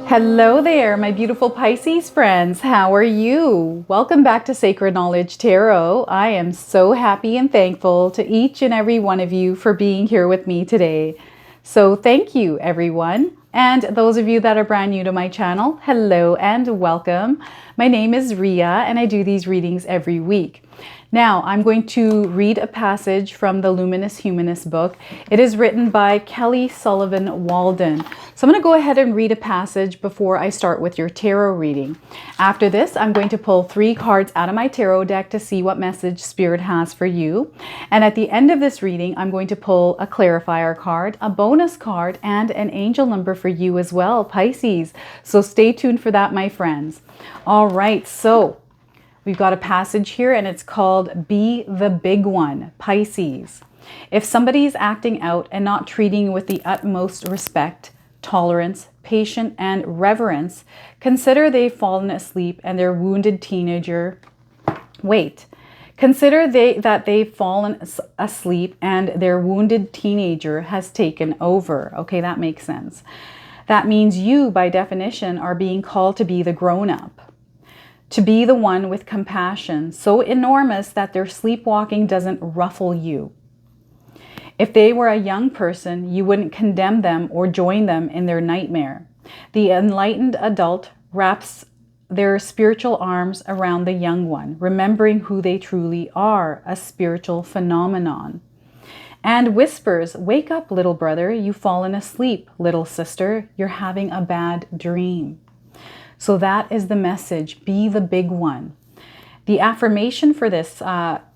Hello there, my beautiful Pisces friends. How are you? Welcome back to Sacred Knowledge Tarot. I am so happy and thankful to each and every one of you for being here with me today. So thank you, everyone. And those of you that are brand new to my channel, hello and welcome. My name is Ria and I do these readings every week. Now, I'm going to read a passage from the Luminous Humanist book. It is written by Kelly Sullivan Walden. So I'm going to go ahead and read a passage before I start with your tarot reading. After this, I'm going to pull 3 cards out of my tarot deck to see what message Spirit has for you. And at the end of this reading, I'm going to pull a clarifier card, a bonus card, and an angel number for you as well, Pisces. So stay tuned for that, my friends. All right, so we've got a passage here and it's called Be the Big One, Pisces. If somebody is acting out and not treating you with the utmost respect, tolerance, patience, and reverence, consider they've fallen asleep and their wounded teenager. Consider that they've fallen asleep and their wounded teenager has taken over. Okay, that makes sense. That means you, by definition, are being called to be the grown-up. To be the one with compassion, so enormous that their sleepwalking doesn't ruffle you. If they were a young person, you wouldn't condemn them or join them in their nightmare. The enlightened adult wraps their spiritual arms around the young one, remembering who they truly are, a spiritual phenomenon. And whispers, "Wake up, little brother, you've fallen asleep. Little sister, you're having a bad dream." So that is the message, be the big one. The affirmation for this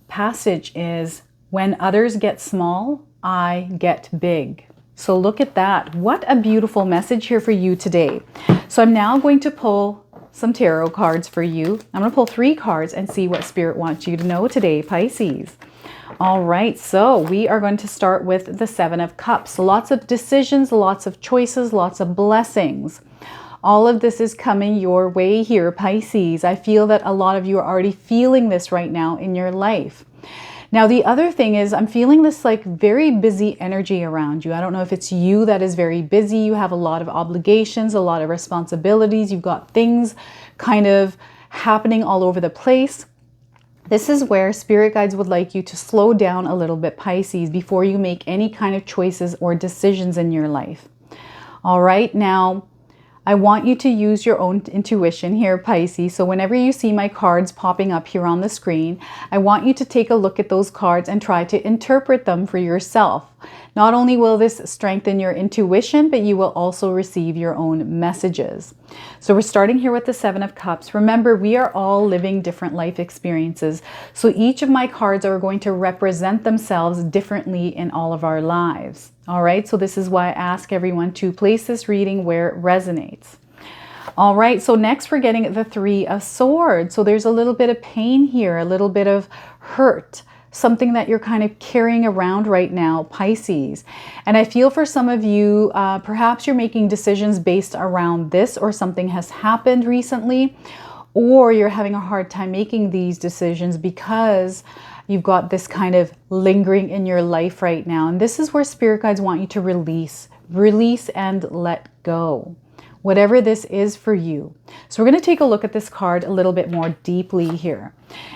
passage is, when others get small, I get big. So look at that. What a beautiful message here for you today. So I'm now going to pull some tarot cards for you. I'm going to pull 3 cards and see what Spirit wants you to know today, Pisces. All right, so we are going to start with the 7 of Cups. Lots of decisions, lots of choices, lots of blessings. All of this is coming your way here, Pisces. I feel that a lot of you are already feeling this right now in your life. Now, the other thing is I'm feeling this like very busy energy around you. I don't know if it's you that is very busy. You have a lot of obligations, a lot of responsibilities. You've got things kind of happening all over the place. This is where Spirit guides would like you to slow down a little bit, Pisces, before you make any kind of choices or decisions in your life. All right, now I want you to use your own intuition here, Pisces. So whenever you see my cards popping up here on the screen, I want you to take a look at those cards and try to interpret them for yourself. Not only will this strengthen your intuition, but you will also receive your own messages. So we're starting here with the 7 of Cups. Remember, we are all living different life experiences. So each of my cards are going to represent themselves differently in all of our lives. All right, so this is why I ask everyone to place this reading where it resonates. All right, so next we're getting the 3 of Swords. So there's a little bit of pain here, a little bit of hurt, something that you're kind of carrying around right now, Pisces. And I feel for some of you, perhaps you're making decisions based around this, or something has happened recently, or you're having a hard time making these decisions because you've got this kind of lingering in your life right now. And this is where Spirit guides want you to release and let go, whatever this is for you. So we're going to take a look at this card a little bit more deeply here.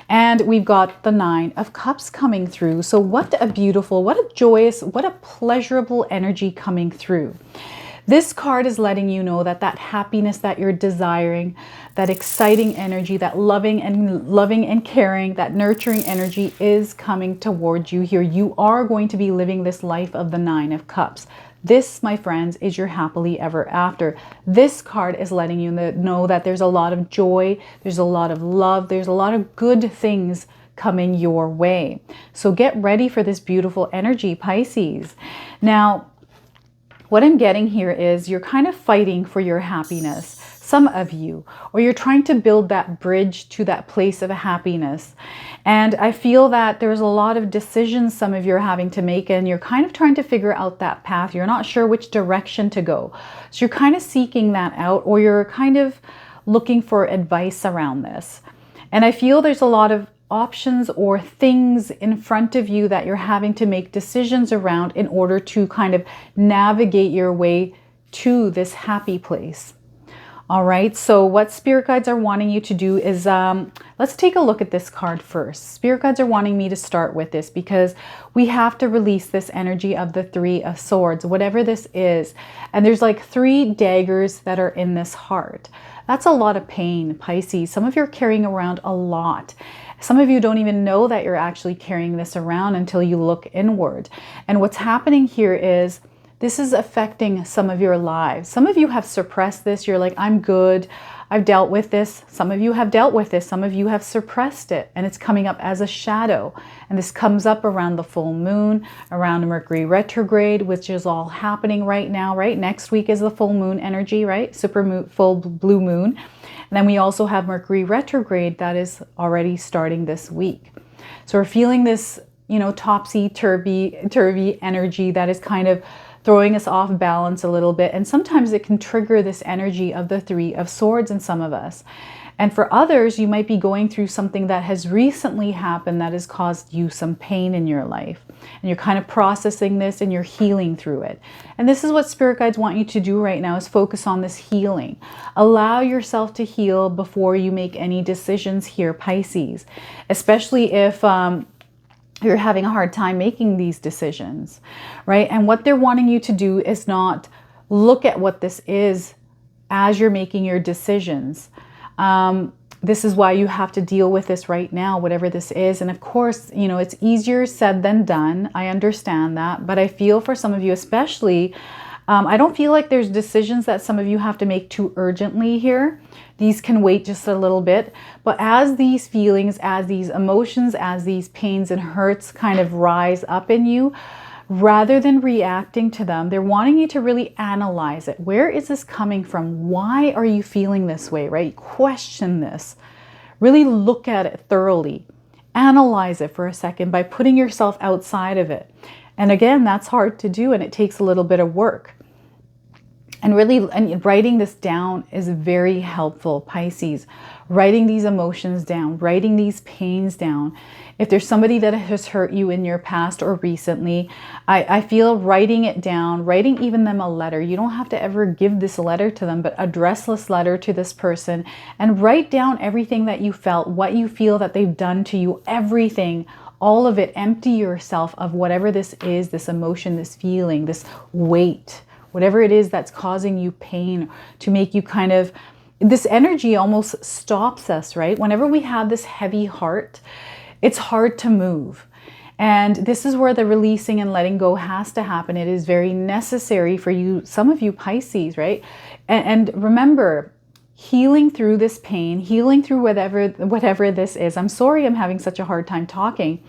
And we've got the 9 of Cups coming through. So what a beautiful, what a joyous, what a pleasurable energy coming through. This card is letting you know that that happiness that you're desiring, that exciting energy, that loving and caring, that nurturing energy is coming towards you here. You are going to be living this life of the 9 of Cups. This, my friends, is your happily ever after. This card is letting you know that there's a lot of joy, there's a lot of love, there's a lot of good things coming your way. So get ready for this beautiful energy, Pisces. Now, what I'm getting here is you're kind of fighting for your happiness, some of you, or you're trying to build that bridge to that place of happiness. And I feel that there's a lot of decisions some of you are having to make, and you're kind of trying to figure out that path. You're not sure which direction to go. So you're kind of seeking that out, or you're kind of looking for advice around this. And I feel there's a lot of options or things in front of you that you're having to make decisions around in order to kind of navigate your way to this happy place. All right, so what spirit guides are wanting you to do is, let's take a look at this card first. Spirit guides are wanting me to start with this because we have to release this energy of the Three of Swords, whatever this is. And there's like 3 daggers that are in this heart. That's a lot of pain, Pisces. Some of you are carrying around a lot. Some of you don't even know that you're actually carrying this around until you look inward. And what's happening here is, this is affecting some of your lives. Some of you have suppressed this. You're like, I'm good. I've dealt with this. Some of you have dealt with this. Some of you have suppressed it, and it's coming up as a shadow. And this comes up around the full moon, around Mercury retrograde, which is all happening right now, right? Next week is the full moon energy, right? Super moon, full blue moon. And then we also have Mercury retrograde that is already starting this week. So we're feeling this, you know, topsy-turvy energy that is kind of throwing us off balance a little bit. And sometimes it can trigger this energy of the Three of Swords in some of us. And for others, you might be going through something that has recently happened that has caused you some pain in your life. And you're kind of processing this and you're healing through it. And this is what spirit guides want you to do right now, is focus on this healing. Allow yourself to heal before you make any decisions here, Pisces. Especially if you're having a hard time making these decisions, right? And what they're wanting you to do is not look at what this is as you're making your decisions. This is why you have to deal with this right now, whatever this is. And of course, you know, it's easier said than done. I understand that. But I feel for some of you especially, I don't feel like there's decisions that some of you have to make too urgently here. These can wait just a little bit. But as these feelings, as these emotions, as these pains and hurts kind of rise up in you, rather than reacting to them, they're wanting you to really analyze it. Where is this coming from? Why are you feeling this way, right? Question this. Really look at it thoroughly. Analyze it for a second by putting yourself outside of it. And again, that's hard to do and it takes a little bit of work. And really, writing this down is very helpful, Pisces. Writing these emotions down, writing these pains down. If there's somebody that has hurt you in your past or recently, I feel writing it down, writing even them a letter. You don't have to ever give this letter to them, but address this letter to this person and write down everything that you felt, what you feel that they've done to you, everything. All of it. Empty yourself of whatever this is, this emotion, this feeling, this weight, whatever it is that's causing you pain, to make you kind of, this energy almost stops us, right? Whenever we have this heavy heart, it's hard to move. And this is where the releasing and letting go has to happen. It is very necessary for you, some of you Pisces, right? And remember, healing through this pain, healing through whatever this is. I'm sorry I'm having such a hard time talking.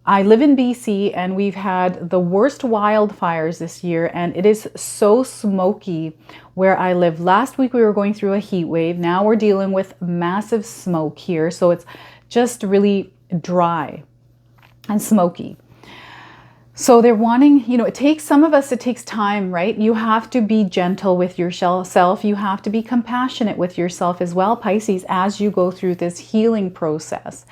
I live in BC and we've had the worst wildfires this year and it is so smoky where I live. Last week we were going through a heat wave. Now we're dealing with massive smoke here. So it's just really dry and smoky. So they're wanting, you know, it takes some of us, it takes time, right? You have to be gentle with yourself. You have to be compassionate with yourself as well, Pisces, as you go through this healing process.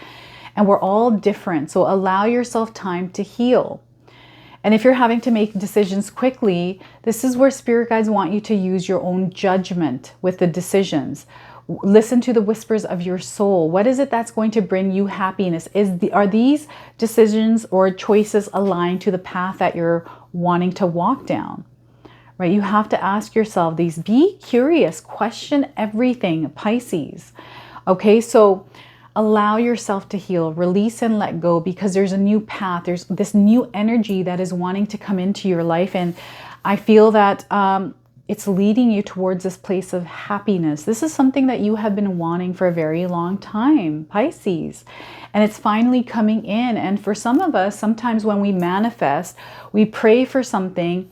And we're all different. So allow yourself time to heal. And if you're having to make decisions quickly, this is where spirit guides want you to use your own judgment with the decisions. Listen to the whispers of your soul. What is it that's going to bring you happiness? Are these decisions or choices aligned to the path that you're wanting to walk down? Right? You have to ask yourself these. Be curious. Question everything, Pisces. Okay, so allow yourself to heal, release and let go, because there's a new path. There's this new energy that is wanting to come into your life. And I feel that it's leading you towards this place of happiness. This is something that you have been wanting for a very long time, Pisces. And it's finally coming in. And for some of us, sometimes when we manifest, we pray for something.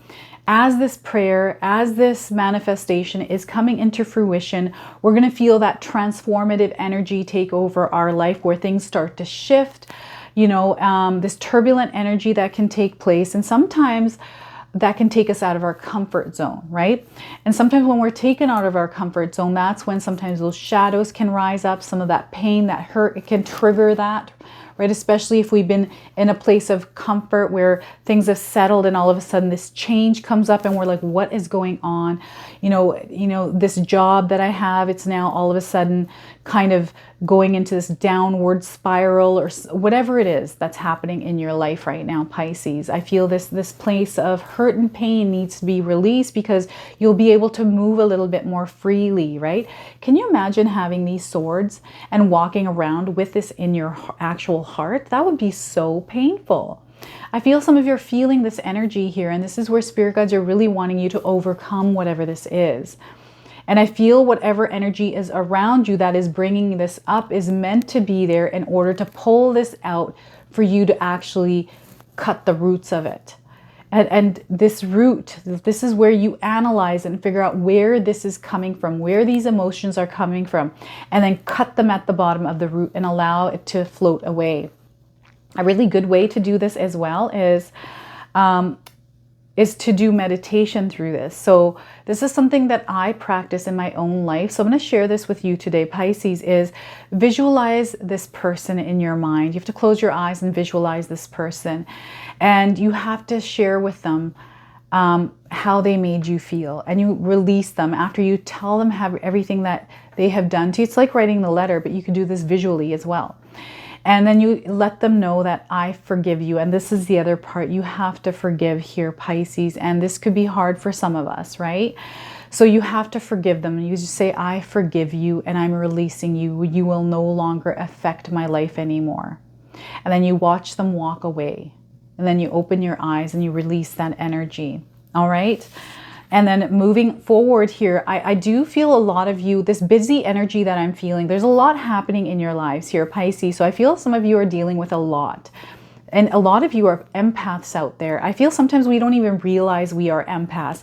As this prayer, as this manifestation is coming into fruition, we're going to feel that transformative energy take over our life where things start to shift, you know, this turbulent energy that can take place. And sometimes that can take us out of our comfort zone, right? And sometimes when we're taken out of our comfort zone, that's when sometimes those shadows can rise up, some of that pain, that hurt, it can trigger that. right? Especially if we've been in a place of comfort where things have settled and all of a sudden this change comes up and we're like, what is going on? This job that I have, it's now all of a sudden kind of going into this downward spiral or whatever it is that's happening in your life right now, Pisces. I feel this place of hurt and pain needs to be released because you'll be able to move a little bit more freely, right? Can you imagine having these swords and walking around with this in your actual heart? That would be so painful. I feel some of you are feeling this energy here, and this is where spirit guides are really wanting you to overcome whatever this is. And I feel whatever energy is around you that is bringing this up is meant to be there in order to pull this out for you to actually cut the roots of it. And this root, this is where you analyze and figure out where this is coming from, where these emotions are coming from, and then cut them at the bottom of the root and allow it to float away. A really good way to do this as well is to do meditation through this. So this is something that I practice in my own life. So I'm going to share this with you today, Pisces, is visualize this person in your mind. You have to close your eyes and visualize this person. And you have to share with them how they made you feel. And you release them after you tell them everything that they have done to you. It's like writing the letter, but you can do this visually as well. And then you let them know that I forgive you. And this is the other part. You have to forgive here, Pisces. And this could be hard for some of us, right? So you have to forgive them. You just say, I forgive you and I'm releasing you. You will no longer affect my life anymore. And then you watch them walk away. And then you open your eyes and you release that energy. All right? And then moving forward here, I do feel a lot of you, this busy energy that I'm feeling, there's a lot happening in your lives here, Pisces. So I feel some of you are dealing with a lot. And a lot of you are empaths out there. I feel sometimes we don't even realize we are empaths.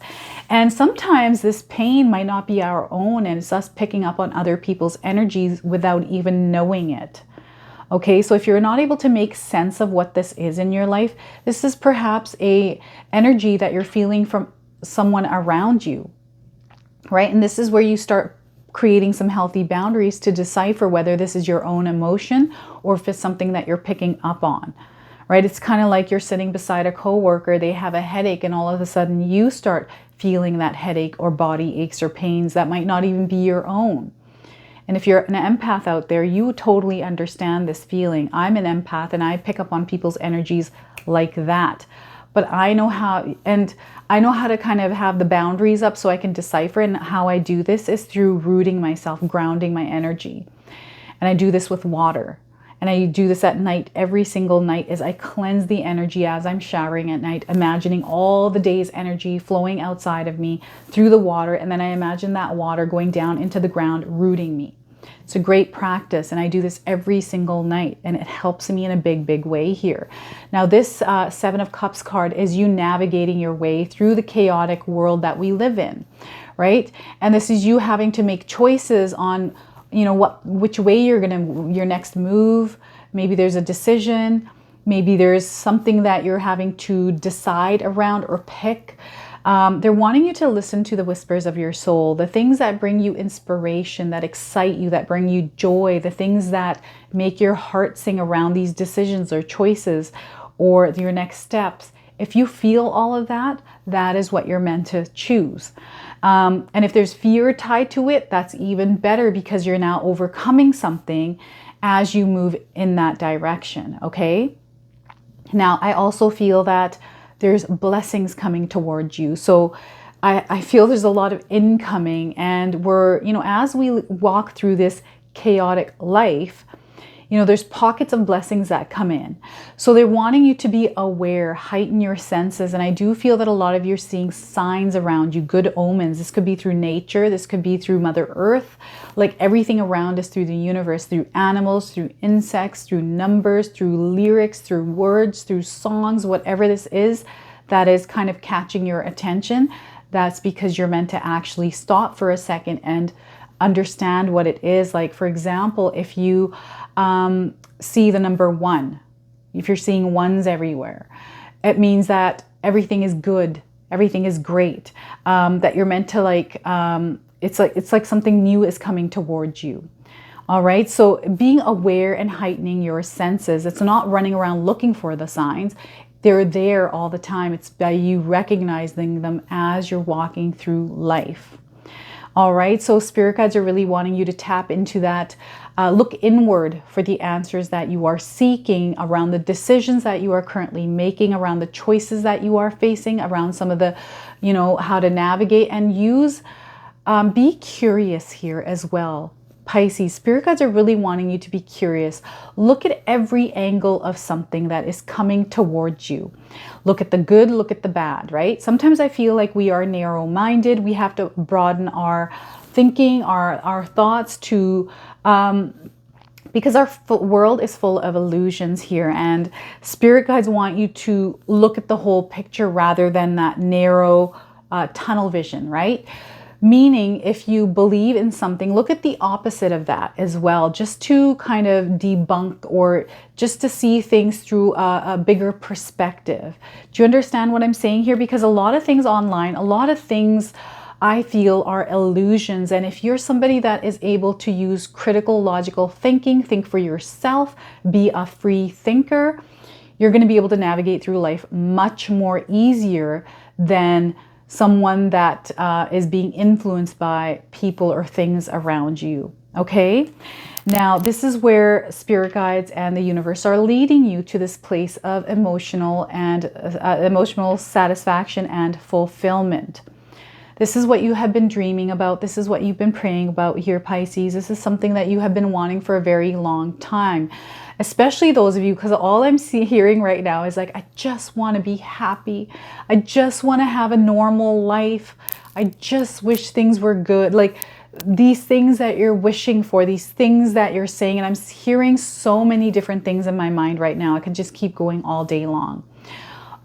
And sometimes this pain might not be our own, and it's us picking up on other people's energies without even knowing it. Okay, so if you're not able to make sense of what this is in your life, this is perhaps a energy that you're feeling from someone around you, right? And this is where you start creating some healthy boundaries to decipher whether this is your own emotion or if it's something that you're picking up on, right? It's kind of like you're sitting beside a coworker, they have a headache, and all of a sudden you start feeling that headache or body aches or pains that might not even be your own. And if you're an empath out there, you totally understand this feeling. I'm an empath and I pick up on people's energies like that. But I know how to kind of have the boundaries up so I can decipher. And how I do this is through rooting myself, grounding my energy. And I do this with water. And I do this at night, every single night, as I cleanse the energy as I'm showering at night, imagining all the day's energy flowing outside of me through the water. And then I imagine that water going down into the ground, rooting me. It's a great practice, and I do this every single night, and it helps me in a big, big way here. Now, this Seven of Cups card is you navigating your way through the chaotic world that we live in, right? And this is you having to make choices on, which way you're your next move. Maybe there's a decision. Maybe there's something that you're having to decide around or pick. They're wanting you to listen to the whispers of your soul, the things that bring you inspiration, that excite you, that bring you joy, the things that make your heart sing around these decisions or choices or your next steps. If you feel all of that, that is what you're meant to choose. And if there's fear tied to it, that's even better because you're now overcoming something as you move in that direction, okay? Now, I also feel that there's blessings coming towards you. So I feel there's a lot of incoming, and we're, as we walk through this chaotic life, there's pockets of blessings that come in. So they're wanting you to be aware, heighten your senses. And I do feel that a lot of you are seeing signs around you, good omens. This could be through nature. This could be through Mother Earth. Like everything around us, through the universe, through animals, through insects, through numbers, through lyrics, through words, through songs, whatever this is that is kind of catching your attention. That's because you're meant to actually stop for a second and understand what it is. Like, for example, if you see the number 1, if you're seeing ones everywhere, it means that everything is good, everything is great, that you're meant to it's like something new is coming towards you. All right, so being aware and heightening your senses. It's not running around looking for the signs. They're there all the time. It's by you recognizing them as you're walking through life. All right, so spirit guides are really wanting you to tap into that. Look inward for the answers that you are seeking around the decisions that you are currently making, around the choices that you are facing, around some of the, how to navigate, and be curious here as well. Pisces, spirit guides are really wanting you to be curious. Look at every angle of something that is coming towards you. Look at the good, look at the bad, right? Sometimes I feel like we are narrow-minded. We have to broaden our thinking, our thoughts to, because our world is full of illusions here, and spirit guides want you to look at the whole picture rather than that narrow tunnel vision, right? Meaning, if you believe in something, look at the opposite of that as well, just to kind of debunk or just to see things through a bigger perspective. Do you understand what I'm saying here? Because a lot of things online, a lot of things I feel are illusions. And if you're somebody that is able to use critical, logical thinking, think for yourself, be a free thinker, you're going to be able to navigate through life much more easier than someone that is being influenced by people or things around you. Okay? Now, this is where spirit guides and the universe are leading you to this place of emotional satisfaction and fulfillment. This is what you have been dreaming about. This is what you've been praying about here, Pisces. This is something that you have been wanting for a very long time. Especially those of you, because all I'm hearing right now is like, I just want to be happy. I just want to have a normal life. I just wish things were good. Like these things that you're wishing for, these things that you're saying, and I'm hearing so many different things in my mind right now. I could just keep going all day long.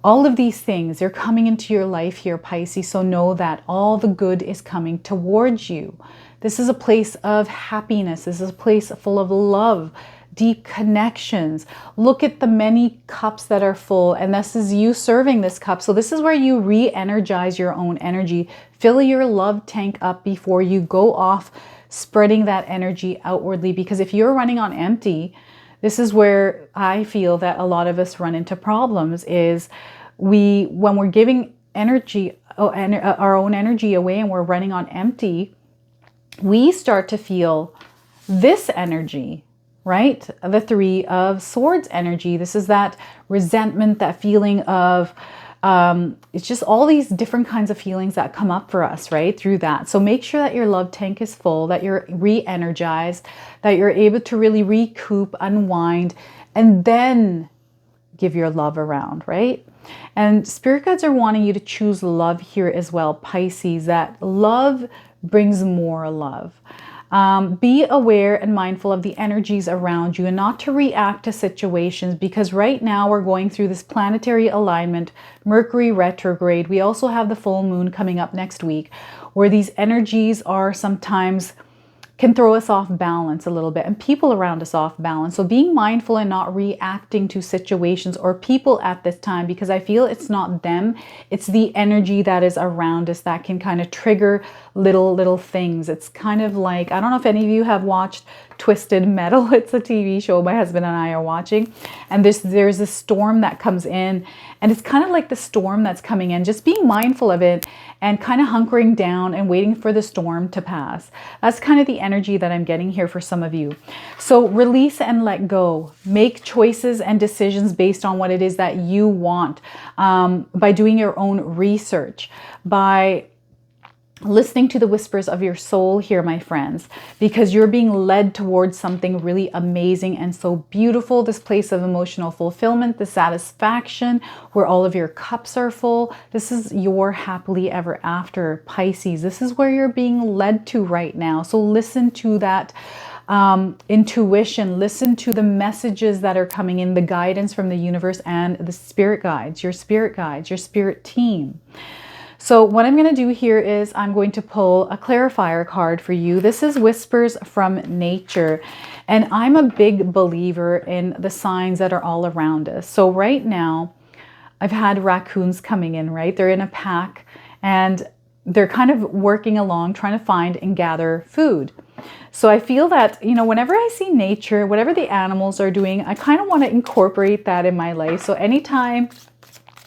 All of these things, they're coming into your life here, Pisces. So know that all the good is coming towards you. This is a place of happiness. This is a place full of love, deep connections. Look at the many cups that are full, and this is you serving this cup. So this is where you re-energize your own energy. Fill your love tank up before you go off spreading that energy outwardly, because if you're running on empty, this is where I feel that a lot of us run into problems is when we're giving energy, our own energy away, and we're running on empty, we start to feel this energy, right? The Three of Swords energy. This is that resentment, that feeling of, it's just all these different kinds of feelings that come up for us, right? Through that. So make sure that your love tank is full, that you're re-energized, that you're able to really recoup, unwind, and then give your love around, right? And spirit guides are wanting you to choose love here as well, Pisces, that love brings more love. Be aware and mindful of the energies around you and not to react to situations, because right now we're going through this planetary alignment, Mercury retrograde. We also have the full moon coming up next week, where these energies are sometimes can throw us off balance a little bit, and people around us off balance. So being mindful and not reacting to situations or people at this time, because I feel it's not them, it's the energy that is around us that can kind of trigger little things. It's kind of like, I don't know if any of you have watched Twisted Metal. It's a TV show my husband and I are watching, and there's a storm that comes in, and it's kind of like the storm that's coming in, just being mindful of it and kind of hunkering down and waiting for the storm to pass. That's kind of the energy that I'm getting here for some of you. So release and let go. Make choices and decisions based on what it is that you want, by doing your own research, by listening to the whispers of your soul here, my friends, because you're being led towards something really amazing and so beautiful. This place of emotional fulfillment, the satisfaction, where all of your cups are full. This is your happily ever after, Pisces. This is where you're being led to right now. So listen to that intuition, listen to the messages that are coming in, the guidance from the universe and the spirit guides, your spirit team. So what I'm going to do here is I'm going to pull a clarifier card for you. This is Whispers from Nature. And I'm a big believer in the signs that are all around us. So right now, I've had raccoons coming in, right? They're in a pack and they're kind of working along, trying to find and gather food. So I feel that, you know, whenever I see nature, whatever the animals are doing, I kind of want to incorporate that in my life. So anytime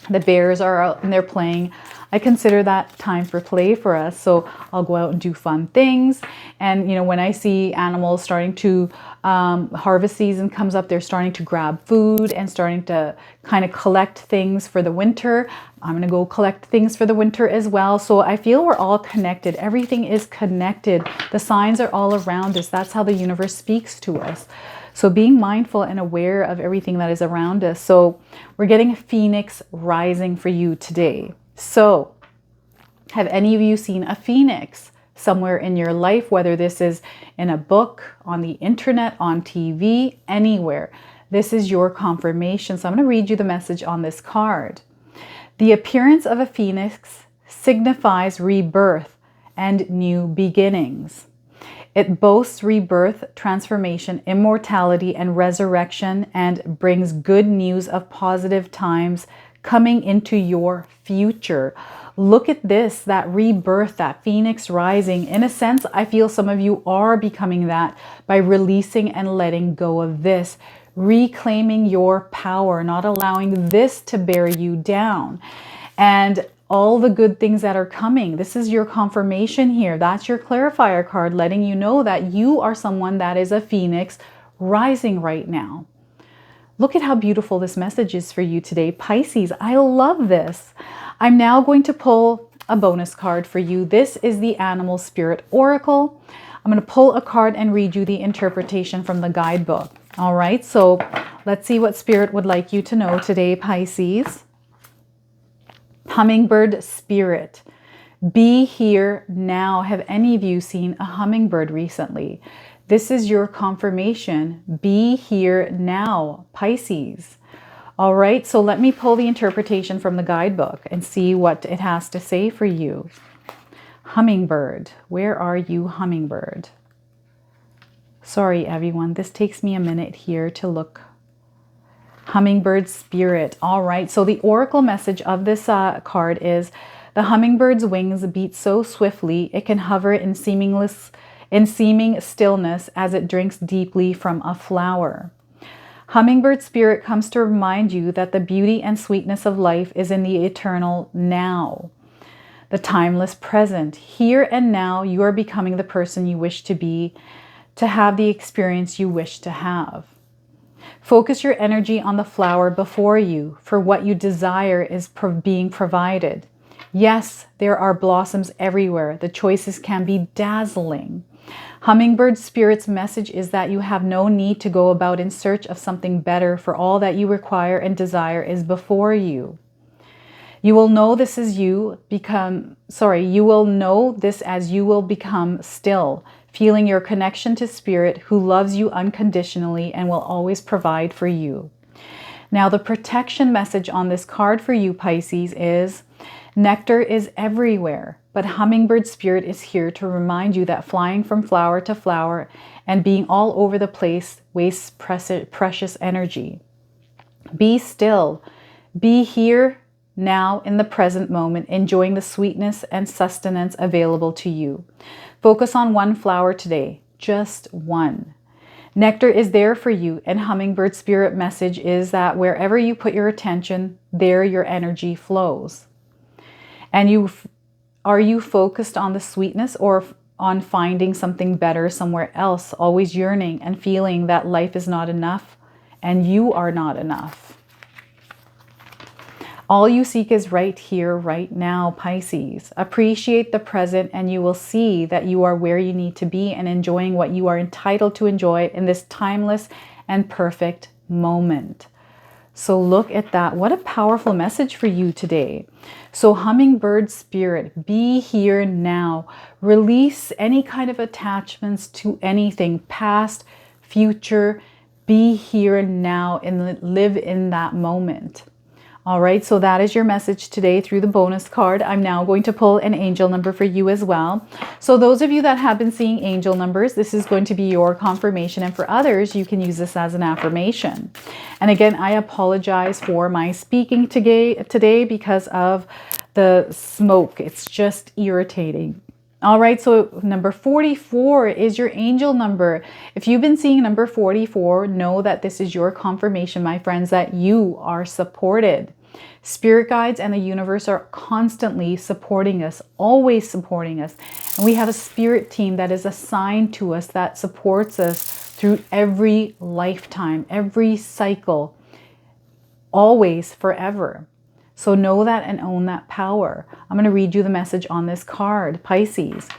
the bears are out and they're playing, I consider that time for play for us. So I'll go out and do fun things. And, you know, when I see animals starting to, harvest season comes up, they're starting to grab food and starting to kind of collect things for the winter. I'm going to go collect things for the winter as well. So I feel we're all connected. Everything is connected. The signs are all around us. That's how the universe speaks to us. So being mindful and aware of everything that is around us. So we're getting a phoenix rising for you today. So have any of you seen a phoenix somewhere in your life, whether this is in a book, on the internet, on TV, anywhere? This is your confirmation. So I'm going to read you the message on this card. The appearance of a phoenix signifies rebirth and new beginnings. It boasts rebirth, transformation, immortality, and resurrection, and brings good news of positive times coming into your future. Look at this, that rebirth, that phoenix rising. In a sense, I feel some of you are becoming that by releasing and letting go of this, reclaiming your power, not allowing this to bear you down. And all the good things that are coming. This is your confirmation here. That's your clarifier card, letting you know that you are someone that is a phoenix rising right now. Look at how beautiful this message is for you today, Pisces. I love this. I'm now going to pull a bonus card for you. This is the Animal Spirit Oracle. I'm going to pull a card and read you the interpretation from the guidebook. All right, so let's see what Spirit would like you to know today, Pisces. Hummingbird Spirit, be here now. Have any of you seen a hummingbird recently? This is your confirmation. Be here now, Pisces. All right, so let me pull the interpretation from the guidebook and see what it has to say for you. Hummingbird, where are you, hummingbird? Sorry, everyone, this takes me a minute here to look. Hummingbird Spirit. All right, so the oracle message of this card is the hummingbird's wings beat so swiftly it can hover in seeming stillness as it drinks deeply from a flower. Hummingbird Spirit comes to remind you that the beauty and sweetness of life is in the eternal now, the timeless present. Here and now, you are becoming the person you wish to be, to have the experience you wish to have. Focus your energy on the flower before you, for what you desire is being provided. Yes, there are blossoms everywhere. The choices can be dazzling. Hummingbird Spirit's message is that you have no need to go about in search of something better, for all that you require and desire is before you. You will know this as you will know this as you will become still, feeling your connection to Spirit, who loves you unconditionally and will always provide for you. Now, the protection message on this card for you, Pisces, is nectar is everywhere, but Hummingbird Spirit is here to remind you that flying from flower to flower and being all over the place wastes precious energy. Be still. Be here now in the present moment, enjoying the sweetness and sustenance available to you. Focus on one flower today, just one. Nectar is there for you, and Hummingbird Spirit message is that wherever you put your attention, there your energy flows. And are you focused on the sweetness or on finding something better somewhere else, always yearning and feeling that life is not enough and you are not enough? All you seek is right here, right now, Pisces. Appreciate the present and you will see that you are where you need to be and enjoying what you are entitled to enjoy in this timeless and perfect moment. So look at that. What a powerful message for you today. So Hummingbird Spirit, be here now. Release any kind of attachments to anything, past, future. Be here now and live in that moment. All right, so that is your message today through the bonus card. I'm now going to pull an angel number for you as well. So those of you that have been seeing angel numbers, this is going to be your confirmation. And for others, you can use this as an affirmation. And again, I apologize for my speaking today because of the smoke. It's just irritating. All right, so number 44 is your angel number. If you've been seeing number 44, know that this is your confirmation, my friends, that you are supported. Spirit guides and the universe are constantly supporting us, always supporting us. And we have a spirit team that is assigned to us that supports us through every lifetime, every cycle, always, forever. So know that and own that power. I'm going to read you the message on this card, Pisces.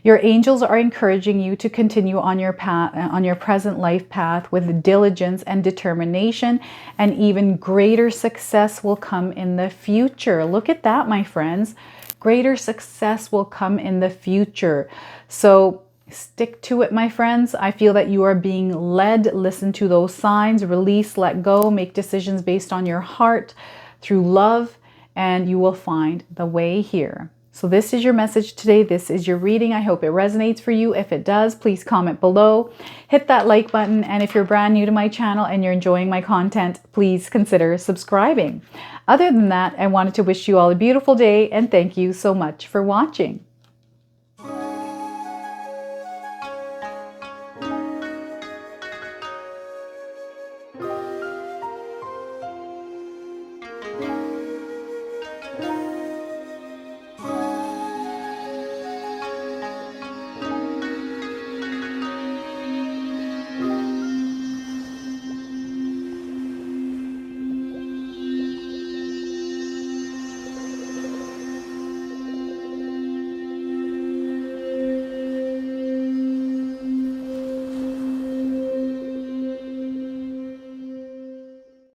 Your angels are encouraging you to continue on your path, on your present life path with diligence and determination, and even greater success will come in the future. Look at that, my friends. Greater success will come in the future. So stick to it, my friends. I feel that you are being led. Listen to those signs, release, let go, make decisions based on your heart, through love, and you will find the way here. So this is your message today. This is your reading. I hope it resonates for you. If it does, please comment below. Hit that like button. And if you're brand new to my channel and you're enjoying my content, please consider subscribing. Other than that, I wanted to wish you all a beautiful day and thank you so much for watching.